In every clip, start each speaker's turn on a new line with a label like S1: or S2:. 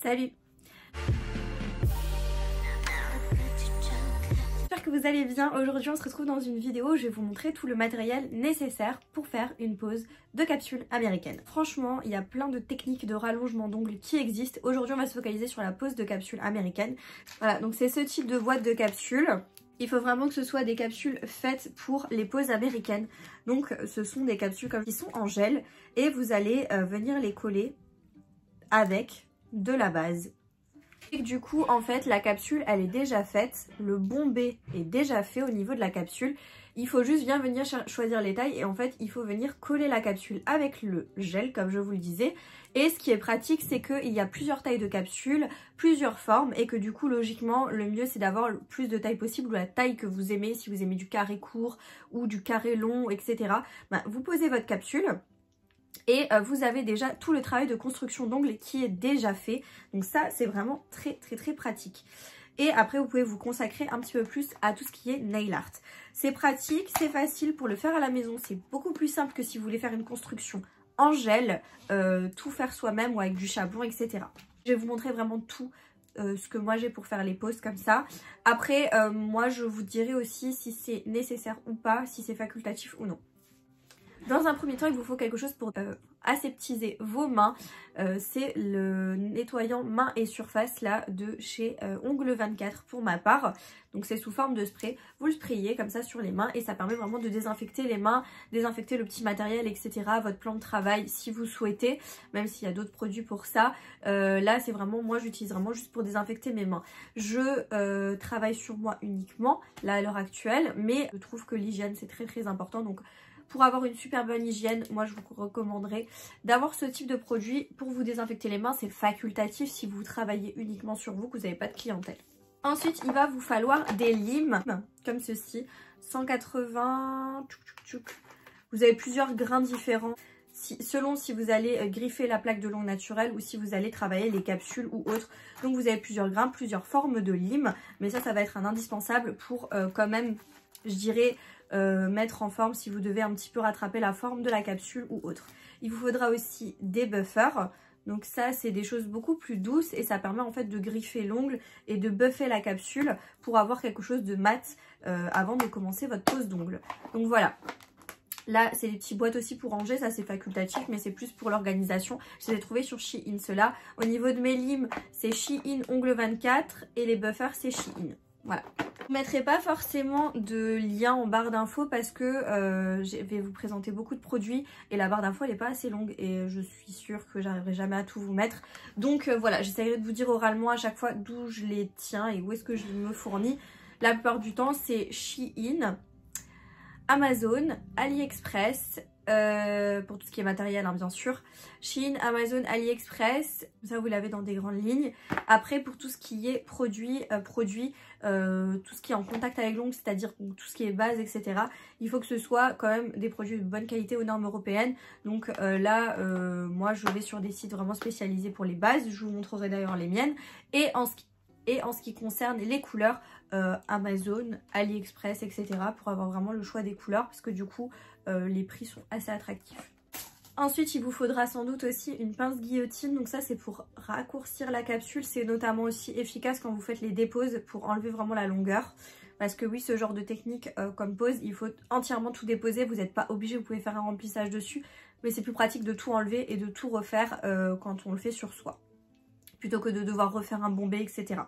S1: Salut! J'espère que vous allez bien. Aujourd'hui on se retrouve dans une vidéo où je vais vous montrer tout le matériel nécessaire pour faire une pose de capsule américaine. Franchement, il y a plein de techniques de rallongement d'ongles qui existent. Aujourd'hui on va se focaliser sur la pose de capsule américaine. Voilà, donc c'est ce type de boîte de capsule. Il faut vraiment que ce soit des capsules faites pour les poses américaines. Donc ce sont des capsules qui sont en gel et vous allez venir les coller avec de la base. Et du coup en fait la capsule elle est déjà faite, le bombé est déjà fait au niveau de la capsule. Il faut juste bien venir choisir les tailles et en fait il faut venir coller la capsule avec le gel comme je vous le disais. Et ce qui est pratique c'est qu'il y a plusieurs tailles de capsules, plusieurs formes et que du coup logiquement le mieux c'est d'avoir le plus de tailles possible ou la taille que vous aimez. Si vous aimez du carré court ou du carré long etc. Ben, vous posez votre capsule. Et vous avez déjà tout le travail de construction d'ongles qui est déjà fait. Donc ça, c'est vraiment très pratique. Et après, vous pouvez vous consacrer un petit peu plus à tout ce qui est nail art. C'est pratique, c'est facile pour le faire à la maison. C'est beaucoup plus simple que si vous voulez faire une construction en gel, tout faire soi-même ou avec du charbon, etc. Je vais vous montrer vraiment tout ce que moi j'ai pour faire les poses comme ça. Après, moi je vous dirai aussi si c'est nécessaire ou pas, si c'est facultatif ou non. Dans un premier temps, il vous faut quelque chose pour aseptiser vos mains. C'est le nettoyant main et surface là de chez Ongle 24 pour ma part. Donc c'est sous forme de spray. Vous le sprayez comme ça sur les mains et ça permet vraiment de désinfecter les mains, désinfecter le petit matériel, etc. Votre plan de travail si vous souhaitez, même s'il y a d'autres produits pour ça. Là c'est vraiment, moi j'utilise vraiment juste pour désinfecter mes mains. Je travaille sur moi uniquement là à l'heure actuelle, mais je trouve que l'hygiène c'est très important. Donc pour avoir une super bonne hygiène, moi je vous recommanderais d'avoir ce type de produit pour vous désinfecter les mains. C'est facultatif si vous travaillez uniquement sur vous, que vous n'avez pas de clientèle. Ensuite, il va vous falloir des limes comme ceci, 180. Vous avez plusieurs grains différents. Selon si vous allez griffer la plaque de l'ongle naturelle ou si vous allez travailler les capsules ou autres. Donc vous avez plusieurs grains, plusieurs formes de limes. Mais ça va être un indispensable pour quand même, je dirais, mettre en forme si vous devez un petit peu rattraper la forme de la capsule ou autre. Il vous faudra aussi des buffers. Donc ça c'est des choses beaucoup plus douces et ça permet en fait de griffer l'ongle et de buffer la capsule pour avoir quelque chose de mat avant de commencer votre pose d'ongle. Donc voilà. Là, c'est des petites boîtes aussi pour ranger, ça c'est facultatif, mais c'est plus pour l'organisation. Je les ai trouvés sur Shein, ceux-là. Au niveau de mes limes, c'est Shein Ongle 24 et les buffers, c'est Shein. Voilà. Je ne mettrai pas forcément de lien en barre d'infos parce que je vais vous présenter beaucoup de produits et la barre d'infos elle n'est pas assez longue et je suis sûre que j'arriverai jamais à tout vous mettre. Donc voilà, j'essaierai de vous dire oralement à chaque fois d'où je les tiens et où est-ce que je me fournis. La plupart du temps c'est Shein, Amazon, AliExpress, pour tout ce qui est matériel hein, bien sûr. Shein, Amazon, AliExpress, ça vous l'avez dans des grandes lignes. Après pour tout ce qui est produit, tout ce qui est en contact avec l'ongle, c'est-à-dire tout ce qui est base, etc. Il faut que ce soit quand même des produits de bonne qualité aux normes européennes. Donc là, moi je vais sur des sites vraiment spécialisés pour les bases. Je vous montrerai d'ailleurs les miennes. Et en ce qui concerne les couleurs, Amazon, AliExpress, etc. pour avoir vraiment le choix des couleurs parce que du coup, les prix sont assez attractifs. Ensuite, il vous faudra sans doute aussi une pince guillotine. Donc ça, c'est pour raccourcir la capsule. C'est notamment aussi efficace quand vous faites les déposes pour enlever vraiment la longueur. Parce que oui, ce genre de technique comme pose, il faut entièrement tout déposer. Vous n'êtes pas obligé, vous pouvez faire un remplissage dessus. Mais c'est plus pratique de tout enlever et de tout refaire quand on le fait sur soi. Plutôt que de devoir refaire un bombé, etc.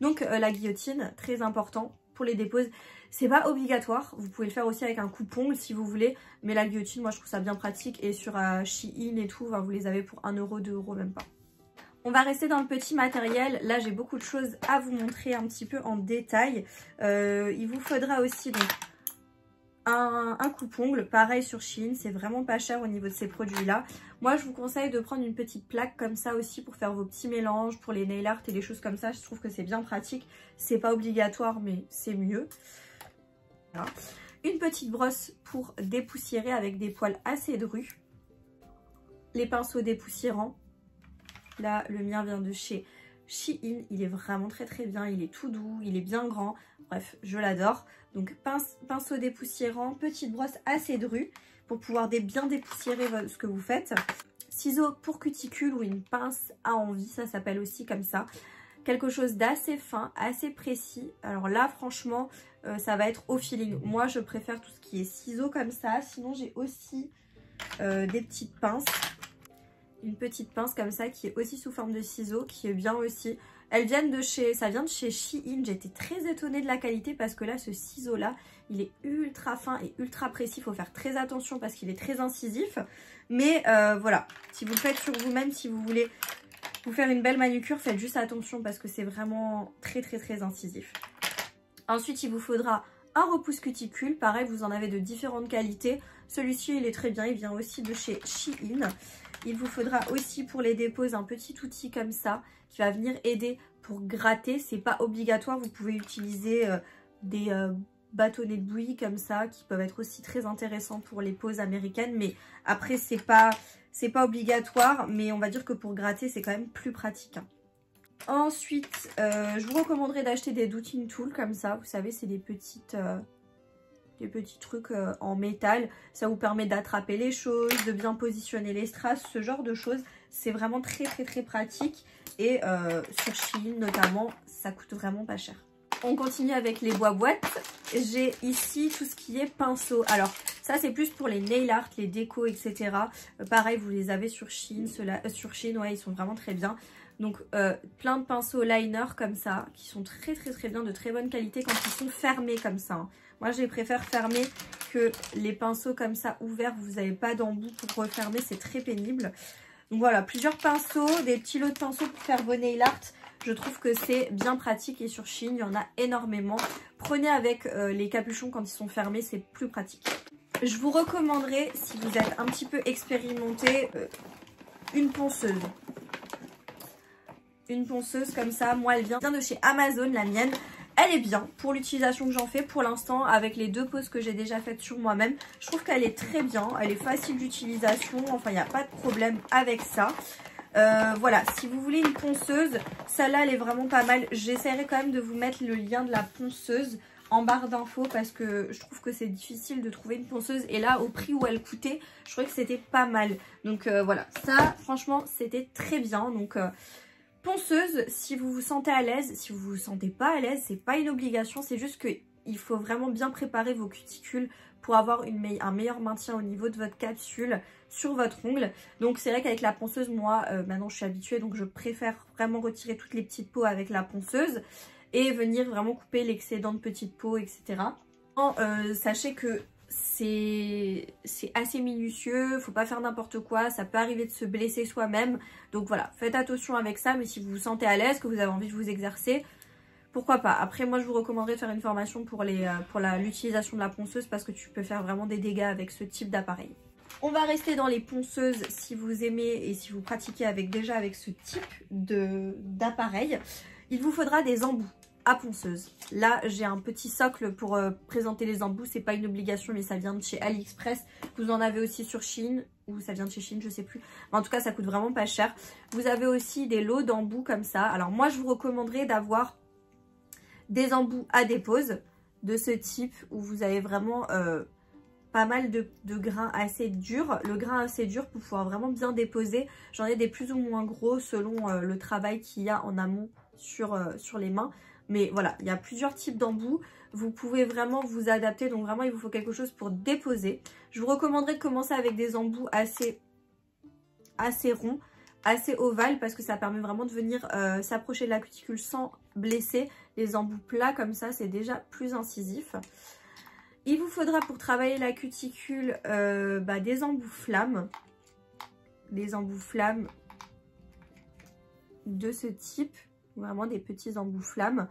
S1: Donc la guillotine, très important pour les déposes. C'est pas obligatoire, vous pouvez le faire aussi avec un coupe-ongle si vous voulez. Mais la guillotine, moi je trouve ça bien pratique. Et sur Shein et tout, vous les avez pour 1 €, 2 €, même pas. On va rester dans le petit matériel. Là j'ai beaucoup de choses à vous montrer un petit peu en détail. Il vous faudra aussi donc un coupe-ongle, pareil sur Shein, c'est vraiment pas cher au niveau de ces produits là. Moi je vous conseille de prendre une petite plaque comme ça aussi pour faire vos petits mélanges, pour les nail art et les choses comme ça. Je trouve que c'est bien pratique, c'est pas obligatoire mais c'est mieux. Voilà. Une petite brosse pour dépoussiérer avec des poils assez drus. Les pinceaux dépoussiérants, là le mien vient de chez Shein, il est vraiment très bien, il est tout doux, il est bien grand, bref je l'adore. Donc pinceau dépoussiérant, petite brosse assez drue pour pouvoir bien dépoussiérer ce que vous faites. ciseaux pour cuticule ou une pince à envie, ça s'appelle aussi comme ça. Quelque chose d'assez fin, assez précis. Alors là franchement ça va être au feeling. Moi je préfère tout ce qui est ciseaux comme ça. Sinon j'ai aussi des petites pinces. Une petite pince comme ça qui est aussi sous forme de ciseaux, qui est bien aussi. Elles viennent de chez, ça vient de chez Shein. J'étais très étonnée de la qualité parce que là ce ciseau là il est ultra fin et ultra précis. Il faut faire très attention parce qu'il est très incisif. Mais voilà, si vous le faites sur vous-même, si vous voulez vous faire une belle manucure, faites juste attention parce que c'est vraiment très incisif. Ensuite il vous faudra un repousse cuticule, pareil vous en avez de différentes qualités. Celui-ci il est très bien, il vient aussi de chez Shein. Il vous faudra aussi pour les déposes un petit outil comme ça qui va venir aider pour gratter. C'est pas obligatoire, vous pouvez utiliser des bâtonnets de bouillie comme ça qui peuvent être aussi très intéressants pour les poses américaines. Mais après c'est pas obligatoire, mais on va dire que pour gratter c'est quand même plus pratique. Ensuite, je vous recommanderais d'acheter des douting tools comme ça. Vous savez, c'est des petits trucs en métal. Ça vous permet d'attraper les choses, de bien positionner les strass, ce genre de choses. C'est vraiment très pratique. Et sur Shein notamment, ça coûte vraiment pas cher. On continue avec les boîtes. J'ai ici tout ce qui est pinceau. Alors ça c'est plus pour les nail art, les décos, etc. Pareil, vous les avez sur Shein. Sur Shein, ouais, ils sont vraiment très bien. Donc plein de pinceaux liner comme ça, qui sont très bien, de très bonne qualité quand ils sont fermés comme ça. Hein. Moi je les préfère fermés que les pinceaux comme ça ouverts, vous n'avez pas d'embout pour refermer, c'est très pénible. Donc voilà, plusieurs pinceaux, des petits lots de pinceaux pour faire vos nail art. Je trouve que c'est bien pratique et sur Shein, il y en a énormément. Prenez avec les capuchons quand ils sont fermés, c'est plus pratique. Je vous recommanderais, si vous êtes un petit peu expérimenté, une ponceuse. Une ponceuse comme ça, moi elle vient de chez Amazon, la mienne. Elle est bien pour l'utilisation que j'en fais pour l'instant avec les 2 poses que j'ai déjà faites sur moi-même. Je trouve qu'elle est très bien, elle est facile d'utilisation, enfin il n'y a pas de problème avec ça. Voilà, si vous voulez une ponceuse, celle-là elle est vraiment pas mal. J'essaierai quand même de vous mettre le lien de la ponceuse en barre d'infos parce que je trouve que c'est difficile de trouver une ponceuse. Et là, au prix où elle coûtait, je trouvais que c'était pas mal. Donc voilà, ça franchement c'était très bien. Donc ponceuse, si vous vous sentez à l'aise, si vous vous sentez pas à l'aise, c'est pas une obligation, c'est juste que il faut vraiment bien préparer vos cuticules pour avoir un meilleur maintien au niveau de votre capsule sur votre ongle. Donc c'est vrai qu'avec la ponceuse, moi maintenant je suis habituée, donc je préfère vraiment retirer toutes les petites peaux avec la ponceuse et venir vraiment couper l'excédent de petites peaux, etc. Sachez que c'est assez minutieux, faut pas faire n'importe quoi, ça peut arriver de se blesser soi-même, donc voilà, faites attention avec ça. Mais si vous vous sentez à l'aise, que vous avez envie de vous exercer, pourquoi pas. Après moi je vous recommanderais de faire une formation pour l'utilisation de la ponceuse parce que tu peux faire vraiment des dégâts avec ce type d'appareil. On va rester dans les ponceuses si vous aimez et si vous pratiquez déjà avec ce type d'appareil. Il vous faudra des embouts à ponceuse. Là j'ai un petit socle pour présenter les embouts, c'est pas une obligation mais ça vient de chez AliExpress. Vous en avez aussi sur Shein ou ça vient de chez Shein, je sais plus, mais en tout cas ça coûte vraiment pas cher. Vous avez aussi des lots d'embouts comme ça. Alors moi je vous recommanderais d'avoir des embouts à dépose de ce type où vous avez vraiment pas mal de grains assez durs. Le grain assez dur pour pouvoir vraiment bien déposer. J'en ai des plus ou moins gros selon le travail qu'il y a en amont sur les mains. Mais voilà, il y a plusieurs types d'embouts. Vous pouvez vraiment vous adapter. Donc vraiment, il vous faut quelque chose pour déposer. Je vous recommanderais de commencer avec des embouts assez ronds, assez ovales. Parce que ça permet vraiment de venir s'approcher de la cuticule sans blesser. Les embouts plats comme ça, c'est déjà plus incisif. Il vous faudra pour travailler la cuticule des embouts flammes. Des embouts flammes de ce type. Vraiment des petits embouts flammes.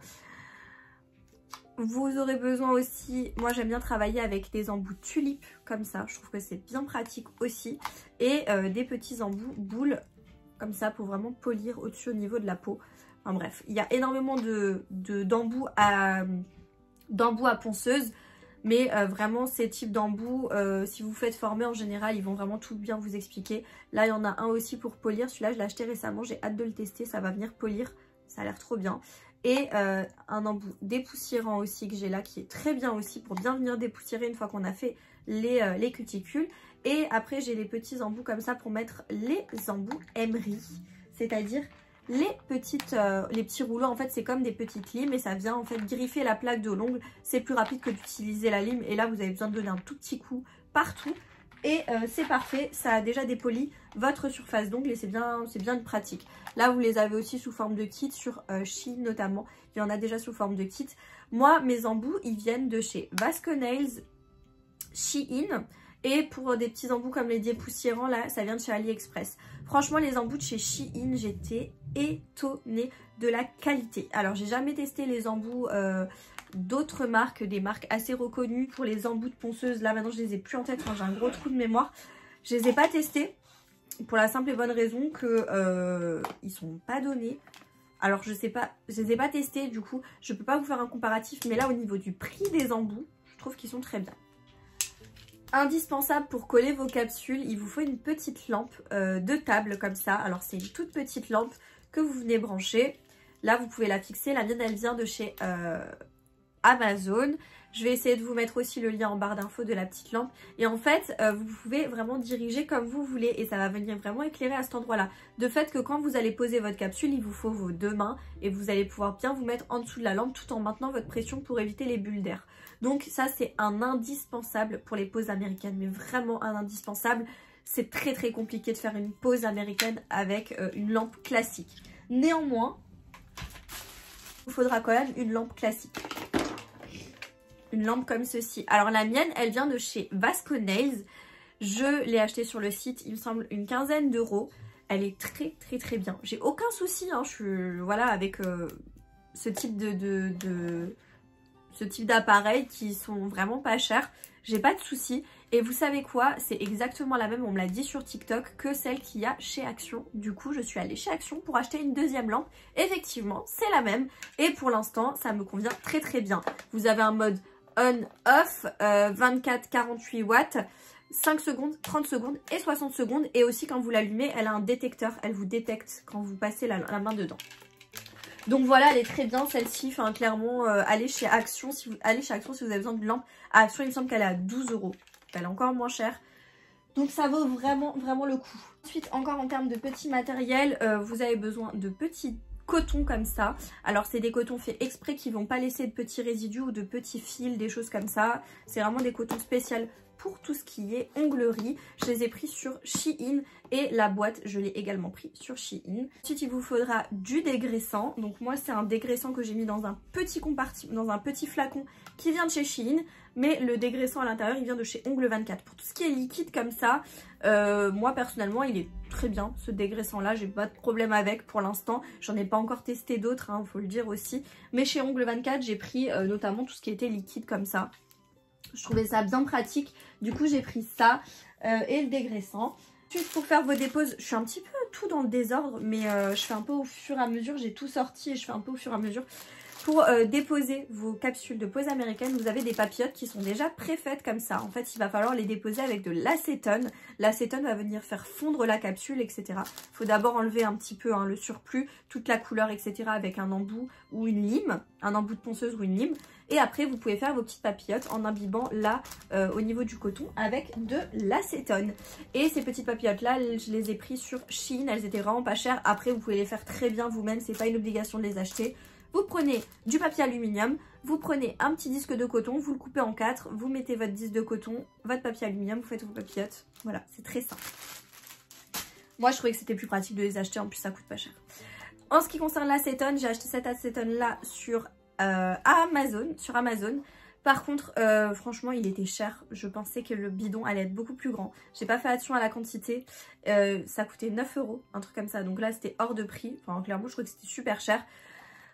S1: Vous aurez besoin aussi, moi j'aime bien travailler avec des embouts tulipes comme ça. Je trouve que c'est bien pratique aussi. Et des petits embouts boules comme ça pour vraiment polir au-dessus au niveau de la peau. Enfin bref, il y a énormément d'embouts à ponceuse. Mais vraiment ces types d'embouts, si vous faites former en général, ils vont vraiment tout bien vous expliquer. Là il y en a un aussi pour polir, celui-là je l'ai acheté récemment, j'ai hâte de le tester, ça va venir polir. Ça a l'air trop bien. Et un embout dépoussiérant aussi que j'ai là qui est très bien aussi pour bien venir dépoussiérer une fois qu'on a fait les cuticules. Et après j'ai les petits embouts comme ça pour mettre les embouts emery, c'est-à-dire les petits rouleaux. En fait c'est comme des petites limes et ça vient en fait griffer la plaque de l'ongle. C'est plus rapide que d'utiliser la lime et là vous avez besoin de donner un tout petit coup partout. Et c'est parfait, ça a déjà dépoli votre surface d'ongle et c'est bien pratique. Là vous les avez aussi sous forme de kit sur Shein notamment, il y en a déjà sous forme de kit. Moi mes embouts ils viennent de chez Vasco Nails, Shein, et pour des petits embouts comme les dépoussiérants là ça vient de chez AliExpress. Franchement les embouts de chez Shein, j'étais étonnée de la qualité. Alors j'ai jamais testé les embouts d'autres marques, des marques assez reconnues pour les embouts de ponceuse. Là maintenant je les ai plus en tête, enfin, j'ai un gros trou de mémoire. Je les ai pas testés pour la simple et bonne raison que ils sont pas donnés. Alors je sais pas, je les ai pas testés du coup je peux pas vous faire un comparatif, mais là au niveau du prix des embouts je trouve qu'ils sont très bien. Indispensable pour coller vos capsules, il vous faut une petite lampe de table comme ça. Alors c'est une toute petite lampe que vous venez brancher. Là vous pouvez la fixer, la mienne elle vient de chez Amazon. Je vais essayer de vous mettre aussi le lien en barre d'infos de la petite lampe. Et en fait, vous pouvez vraiment diriger comme vous voulez et ça va venir vraiment éclairer à cet endroit-là. De fait que quand vous allez poser votre capsule, il vous faut vos deux mains et vous allez pouvoir bien vous mettre en dessous de la lampe tout en maintenant votre pression pour éviter les bulles d'air. Donc ça, c'est un indispensable pour les poses américaines, mais vraiment un indispensable. C'est très compliqué de faire une pose américaine avec une lampe classique. Néanmoins, il vous faudra quand même une lampe classique. Une lampe comme ceci. Alors la mienne, elle vient de chez Vasco Nails. Je l'ai achetée sur le site, il me semble une quinzaine d'euros. Elle est très bien. J'ai aucun souci, hein. Voilà, avec ce type ce type d'appareils qui sont vraiment pas chers. J'ai pas de souci. Et vous savez quoi? C'est exactement la même, on me l'a dit sur TikTok, que celle qu'il y a chez Action. Du coup, je suis allée chez Action pour acheter une deuxième lampe. Effectivement, c'est la même. Et pour l'instant, ça me convient très bien. Vous avez un mode on-off, 24-48 watts, 5 secondes, 30 secondes et 60 secondes. Et aussi quand vous l'allumez, elle a un détecteur. Elle vous détecte quand vous passez la main dedans. Donc voilà, elle est très bien celle-ci. Enfin, clairement, allez chez Action si vous avez besoin d'une lampe. À Action, il me semble qu'elle est à 12 euros. Elle est encore moins chère. Donc ça vaut vraiment le coup. Ensuite, encore en termes de petits matériels, vous avez besoin de petits coton comme ça. Alors c'est des cotons faits exprès qui vont pas laisser de petits résidus ou de petits fils, des choses comme ça. C'est vraiment des cotons spéciaux pour tout ce qui est onglerie. Je les ai pris sur Shein et la boîte je l'ai également pris sur Shein. Ensuite il vous faudra du dégraissant. Donc moi c'est un dégraissant que j'ai mis dans un petit compartiment, dans un petit flacon qui vient de chez Shein. Mais le dégraissant à l'intérieur il vient de chez Ongle 24. Pour tout ce qui est liquide comme ça, moi personnellement il est très bien ce dégraissant là. J'ai pas de problème avec pour l'instant. J'en ai pas encore testé d'autres, hein, faut le dire aussi. Mais chez Ongle 24 j'ai pris notamment tout ce qui était liquide comme ça. Je trouvais ça bien pratique. Du coup j'ai pris ça et le dégraissant. Ensuite pour faire vos déposes, je suis un petit peu tout dans le désordre. Mais je fais un peu au fur et à mesure. J'ai tout sorti et je fais un peu au fur et à mesure. Pour déposer vos capsules de pose américaine, vous avez des papillotes qui sont déjà préfaites comme ça. En fait, il va falloir les déposer avec de l'acétone. L'acétone va venir faire fondre la capsule, etc. Il faut d'abord enlever un petit peu hein, le surplus, toute la couleur, etc. avec un embout ou une lime, un embout de ponceuse ou une lime. Et après, vous pouvez faire vos petites papillotes en imbibant là, au niveau du coton, avec de l'acétone. Et ces petites papillotes-là, je les ai prises sur Shein. Elles étaient vraiment pas chères. Après, vous pouvez les faire très bien vous-même. C'est pas une obligation de les acheter. Vous prenez du papier aluminium, vous prenez un petit disque de coton, vous le coupez en 4, vous mettez votre disque de coton, votre papier aluminium, vous faites vos papillotes. Voilà, c'est très simple. Moi, je trouvais que c'était plus pratique de les acheter, en plus ça coûte pas cher. En ce qui concerne l'acétone, j'ai acheté cet acétone-là sur Amazon. Par contre, franchement, il était cher. Je pensais que le bidon allait être beaucoup plus grand. J'ai pas fait attention à la quantité. Ça coûtait 9 euros, un truc comme ça. Donc là, c'était hors de prix. Enfin, clairement, je trouvais que c'était super cher.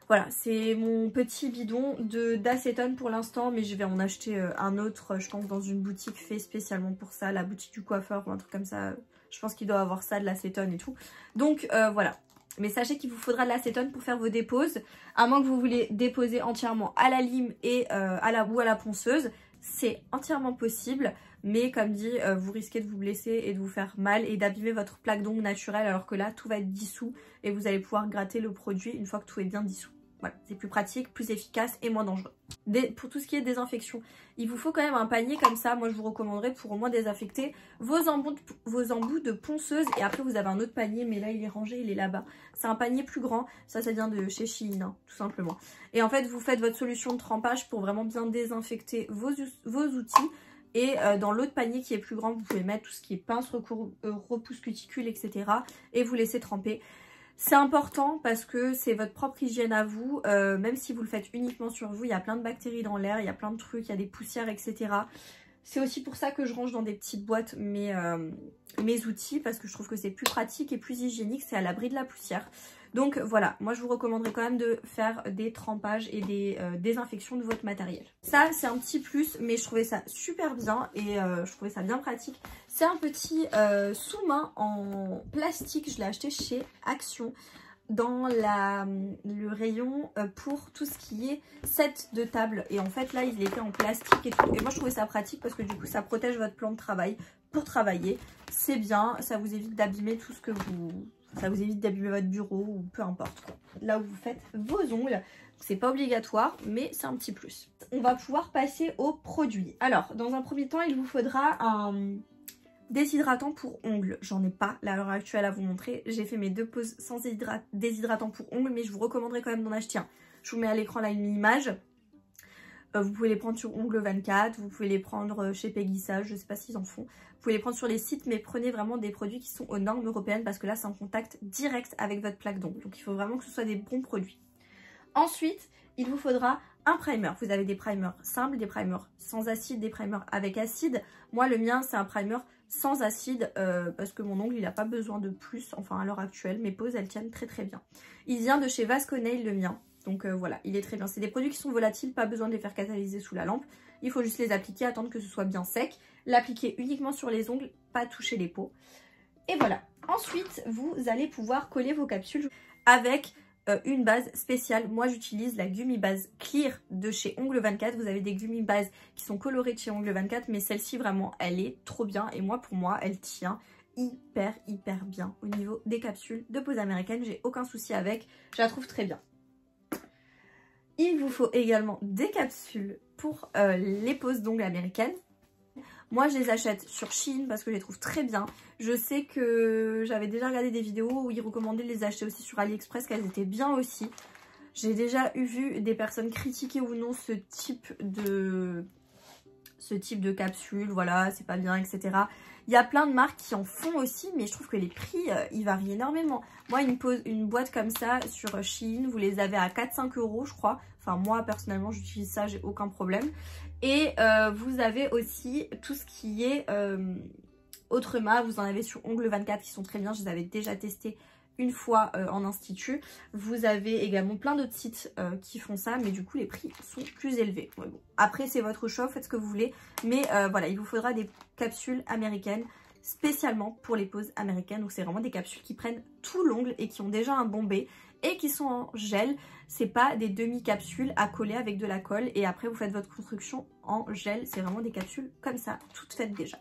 S1: Voilà, c'est mon petit bidon d'acétone pour l'instant, mais je vais en acheter un autre, je pense, dans une boutique faite spécialement pour ça, la boutique du coiffeur ou un truc comme ça. Je pense qu'il doit avoir ça, de l'acétone et tout. Donc voilà. Mais sachez qu'il vous faudra de l'acétone pour faire vos déposes, à moins que vous voulez déposer entièrement à la lime et à la ponceuse. C'est entièrement possible, mais comme dit, vous risquez de vous blesser et de vous faire mal et d'abîmer votre plaque d'ongles naturelle, alors que là, tout va être dissous et vous allez pouvoir gratter le produit une fois que tout est bien dissous. Voilà, c'est plus pratique, plus efficace et moins dangereux. Pour tout ce qui est désinfection, il vous faut quand même un panier comme ça. Moi, je vous recommanderais pour au moins désinfecter vos embouts de ponceuse. Et après, vous avez un autre panier, mais là, il est rangé, il est là-bas. C'est un panier plus grand. Ça vient de chez Shein, hein, tout simplement. Et en fait, vous faites votre solution de trempage pour vraiment bien désinfecter vos outils. Et dans l'autre panier qui est plus grand, vous pouvez mettre tout ce qui est pince, repousse cuticule, etc. Et vous laissez tremper. C'est important parce que c'est votre propre hygiène à vous, même si vous le faites uniquement sur vous, il y a plein de bactéries dans l'air, il y a plein de trucs, il y a des poussières, etc. C'est aussi pour ça que je range dans des petites boîtes mes outils, parce que je trouve que c'est plus pratique et plus hygiénique, c'est à l'abri de la poussière. Donc voilà, moi je vous recommanderais quand même de faire des trempages et des désinfections de votre matériel. Ça c'est un petit plus, mais je trouvais ça super bien et je trouvais ça bien pratique. C'est un petit sous-main en plastique, je l'ai acheté chez Action dans le rayon pour tout ce qui est set de table. Et en fait là il était en plastique et tout. Et moi je trouvais ça pratique parce que du coup ça protège votre plan de travail pour travailler. C'est bien, ça vous évite d'abîmer tout ce que vous... Ça vous évite d'abîmer votre bureau ou peu importe quoi. Là où vous faites vos ongles. C'est pas obligatoire mais c'est un petit plus. On va pouvoir passer aux produits. Alors dans un premier temps il vous faudra un déshydratant pour ongles. J'en ai pas à l'heure actuelle à vous montrer. J'ai fait mes 2 pauses sans déshydratant pour ongles mais je vous recommanderais quand même d'en acheter un. Je vous mets à l'écran là une image. Vous pouvez les prendre sur Ongle 24, vous pouvez les prendre chez Peggy Sage, je sais pas s'ils en font. Vous pouvez les prendre sur les sites, mais prenez vraiment des produits qui sont aux normes européennes parce que là c'est en contact direct avec votre plaque d'ongles. Donc il faut vraiment que ce soit des bons produits. Ensuite, il vous faudra un primer. Vous avez des primers simples, des primers sans acide, des primers avec acide. Moi le mien c'est un primer sans acide parce que mon ongle il n'a pas besoin de plus, enfin à l'heure actuelle. Mes poses elles tiennent très très bien. Il vient de chez Vasconail le mien. Donc voilà, il est très bien. C'est des produits qui sont volatiles, pas besoin de les faire catalyser sous la lampe. Il faut juste les appliquer, attendre que ce soit bien sec. L'appliquer uniquement sur les ongles, pas toucher les peaux. Et voilà. Ensuite, vous allez pouvoir coller vos capsules avec une base spéciale. Moi, j'utilise la Gummy Base Clear de chez Ongle 24. Vous avez des Gummy Bases qui sont colorées de chez Ongle 24, mais celle-ci, vraiment, elle est trop bien. Et moi, pour moi, elle tient hyper bien au niveau des capsules de pose américaine. J'ai aucun souci avec. Je la trouve très bien. Il vous faut également des capsules pour les poses d'ongles américaines. Moi, je les achète sur Shein parce que je les trouve très bien. Je sais que j'avais déjà regardé des vidéos où ils recommandaient de les acheter aussi sur AliExpress, qu'elles étaient bien aussi. J'ai déjà vu des personnes critiquer ou non ce type de capsule, voilà, c'est pas bien, etc. Il y a plein de marques qui en font aussi, mais je trouve que les prix, ils varient énormément. Moi, une boîte comme ça sur Shein, vous les avez à 4-5 € je crois. Enfin, moi, personnellement, j'utilise ça, j'ai aucun problème. Et vous avez aussi tout ce qui est Autrement, vous en avez sur Ongle 24 qui sont très bien, je les avais déjà testés une fois en institut. Vous avez également plein d'autres sites qui font ça, mais du coup les prix sont plus élevés. Ouais, bon. Après c'est votre choix, faites ce que vous voulez, mais voilà, il vous faudra des capsules américaines spécialement pour les poses américaines. Donc c'est vraiment des capsules qui prennent tout l'ongle et qui ont déjà un bombé et qui sont en gel. C'est pas des demi-capsules à coller avec de la colle et après vous faites votre construction en gel. C'est vraiment des capsules comme ça, toutes faites déjà.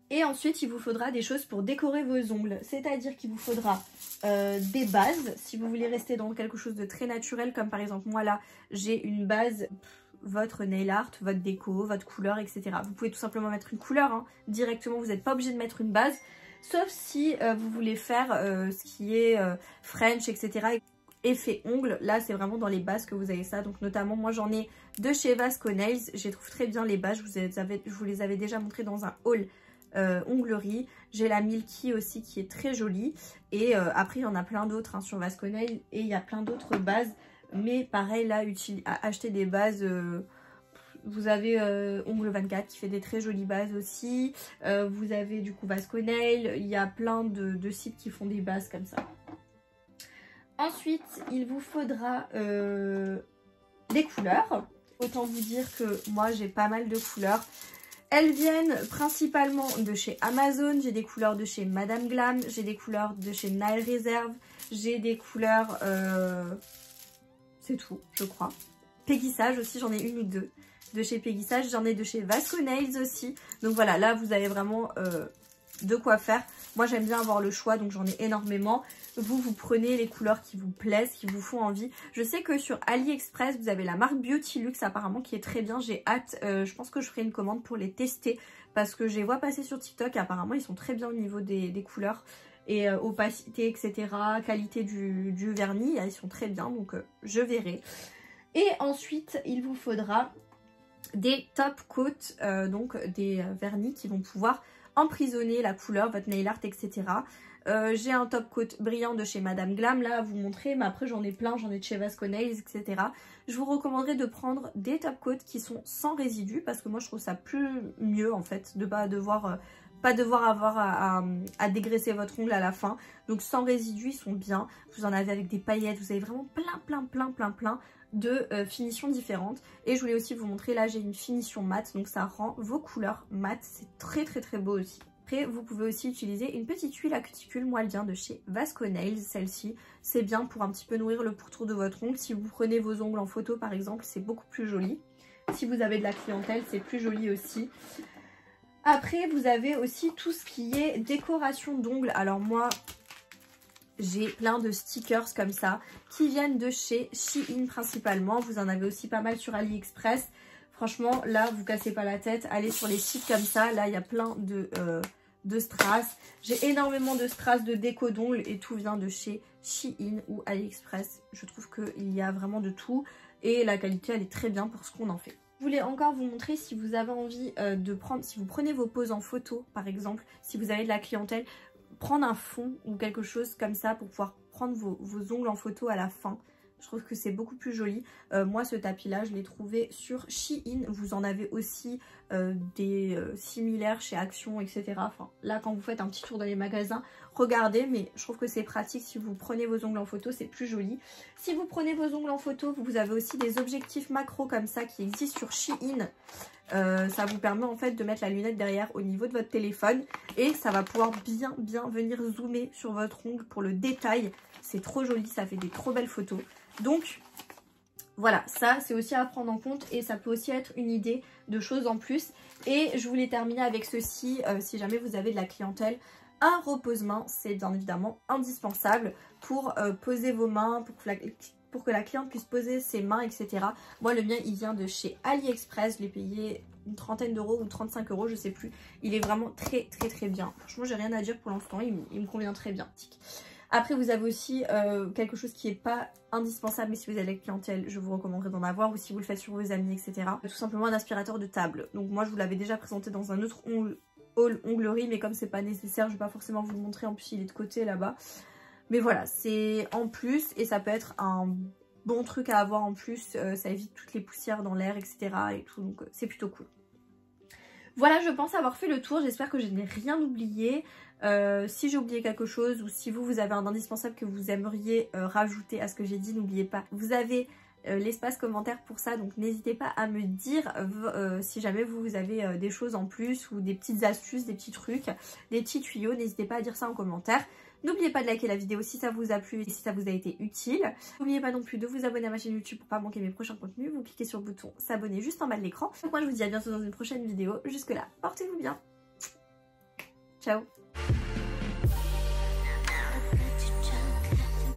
S1: Et ensuite, il vous faudra des choses pour décorer vos ongles. C'est-à-dire qu'il vous faudra des bases, si vous voulez rester dans quelque chose de très naturel, comme par exemple moi là, j'ai une base, votre nail art, votre déco, votre couleur, etc. Vous pouvez tout simplement mettre une couleur, hein, directement, vous n'êtes pas obligé de mettre une base, sauf si vous voulez faire ce qui est French, etc. Effet ongles, là c'est vraiment dans les bases que vous avez ça. Donc notamment, moi j'en ai de chez Vasconail, je les trouve très bien les bases, je vous les avais déjà montré dans un haul onglerie. J'ai la Milky aussi qui est très jolie et après il y en a plein d'autres hein, sur Vasconail et il y a plein d'autres bases, mais pareil là acheter des bases, vous avez Ongle 24 qui fait des très jolies bases aussi, vous avez du coup Vasconail, il y a plein de sites qui font des bases comme ça. Ensuite il vous faudra des couleurs. Autant vous dire que moi j'ai pas mal de couleurs. Elles viennent principalement de chez Amazon, j'ai des couleurs de chez Madame Glam, j'ai des couleurs de chez Nail Reserve, j'ai des couleurs, c'est tout je crois. Peggy Sage aussi, j'en ai une ou deux de chez Peggy Sage, j'en ai de chez Vasconail aussi. Donc voilà, là vous avez vraiment de quoi faire. Moi j'aime bien avoir le choix, donc j'en ai énormément. Vous prenez les couleurs qui vous plaisent, qui vous font envie. Je sais que sur AliExpress vous avez la marque Beauty Luxe apparemment qui est très bien. J'ai hâte, je pense que je ferai une commande pour les tester parce que je les vois passer sur TikTok et apparemment ils sont très bien au niveau des couleurs et opacité, etc. Qualité du vernis, ils sont très bien, donc je verrai. Et ensuite il vous faudra des top coats, donc des vernis qui vont pouvoir emprisonner la couleur, votre nail art, etc. J'ai un top coat brillant de chez Madame Glam là à vous montrer, mais après j'en ai plein, j'en ai de chez Vasco Nails, etc. Je vous recommanderais de prendre des top coats qui sont sans résidus parce que moi je trouve ça mieux en fait de pas devoir avoir à dégraisser votre ongle à la fin. Donc sans résidus, ils sont bien. Vous en avez avec des paillettes, vous avez vraiment plein de finitions différentes. Et je voulais aussi vous montrer, là j'ai une finition mat, donc ça rend vos couleurs mat, c'est très beau aussi. Après vous pouvez aussi utiliser une petite huile à cuticule, moi elle vient de chez Vasco Nails, celle-ci c'est bien pour un petit peu nourrir le pourtour de votre ongle. Si vous prenez vos ongles en photo par exemple, c'est beaucoup plus joli. Si vous avez de la clientèle, c'est plus joli aussi. Après vous avez aussi tout ce qui est décoration d'ongles. Alors moi j'ai plein de stickers comme ça qui viennent de chez Shein principalement. Vous en avez aussi pas mal sur AliExpress. Franchement là vous cassez pas la tête, allez sur les sites comme ça. Là il y a plein de strass. J'ai énormément de strass de déco d'ongles et tout vient de chez Shein ou AliExpress. Je trouve qu'il y a vraiment de tout et la qualité elle est très bien pour ce qu'on en fait. Je voulais encore vous montrer si vous avez envie de prendre, si vous prenez vos poses en photo par exemple, si vous avez de la clientèle, prendre un fond ou quelque chose comme ça pour pouvoir prendre vos ongles en photo à la fin. Je trouve que c'est beaucoup plus joli. Moi ce tapis là je l'ai trouvé sur Shein. Vous en avez aussi des similaires chez Action, etc. Enfin là quand vous faites un petit tour dans les magasins, regardez, mais je trouve que c'est pratique. Si vous prenez vos ongles en photo c'est plus joli. Si vous prenez vos ongles en photo, vous avez aussi des objectifs macro comme ça qui existent sur Shein. Ça vous permet en fait de mettre la lunette derrière au niveau de votre téléphone et ça va pouvoir bien venir zoomer sur votre ongle pour le détail. C'est trop joli, ça fait des trop belles photos. Donc voilà, ça c'est aussi à prendre en compte et ça peut aussi être une idée de choses en plus. Et je voulais terminer avec ceci, si jamais vous avez de la clientèle. Un repose-main, c'est bien évidemment indispensable pour poser vos mains, pour que la cliente puisse poser ses mains, etc. Moi le mien il vient de chez AliExpress, je l'ai payé une trentaine d'euros ou 35 €, je sais plus. Il est vraiment très bien. Franchement j'ai rien à dire pour l'instant, il me convient très bien. Après vous avez aussi quelque chose qui n'est pas indispensable, mais si vous avez la clientèle je vous recommanderais d'en avoir, ou si vous le faites sur vos amis, etc. Tout simplement un aspirateur de table. Donc moi je vous l'avais déjà présenté dans un autre haul onglerie, mais comme c'est pas nécessaire je vais pas forcément vous le montrer, en plus il est de côté là-bas. Mais voilà, c'est en plus et ça peut être un bon truc à avoir en plus, ça évite toutes les poussières dans l'air, etc. et tout, donc c'est plutôt cool. Voilà, je pense avoir fait le tour, j'espère que je n'ai rien oublié. Si j'ai oublié quelque chose ou si vous avez un indispensable que vous aimeriez rajouter à ce que j'ai dit, n'oubliez pas, vous avez l'espace commentaire pour ça, donc n'hésitez pas à me dire si jamais vous avez des choses en plus ou des petites astuces, des petits trucs, des petits tuyaux, n'hésitez pas à dire ça en commentaire. N'oubliez pas de liker la vidéo si ça vous a plu et si ça vous a été utile. N'oubliez pas non plus de vous abonner à ma chaîne YouTube pour pas manquer mes prochains contenus. Vous cliquez sur le bouton s'abonner juste en bas de l'écran. Donc moi je vous dis à bientôt dans une prochaine vidéo. Jusque là, portez-vous bien. Ciao.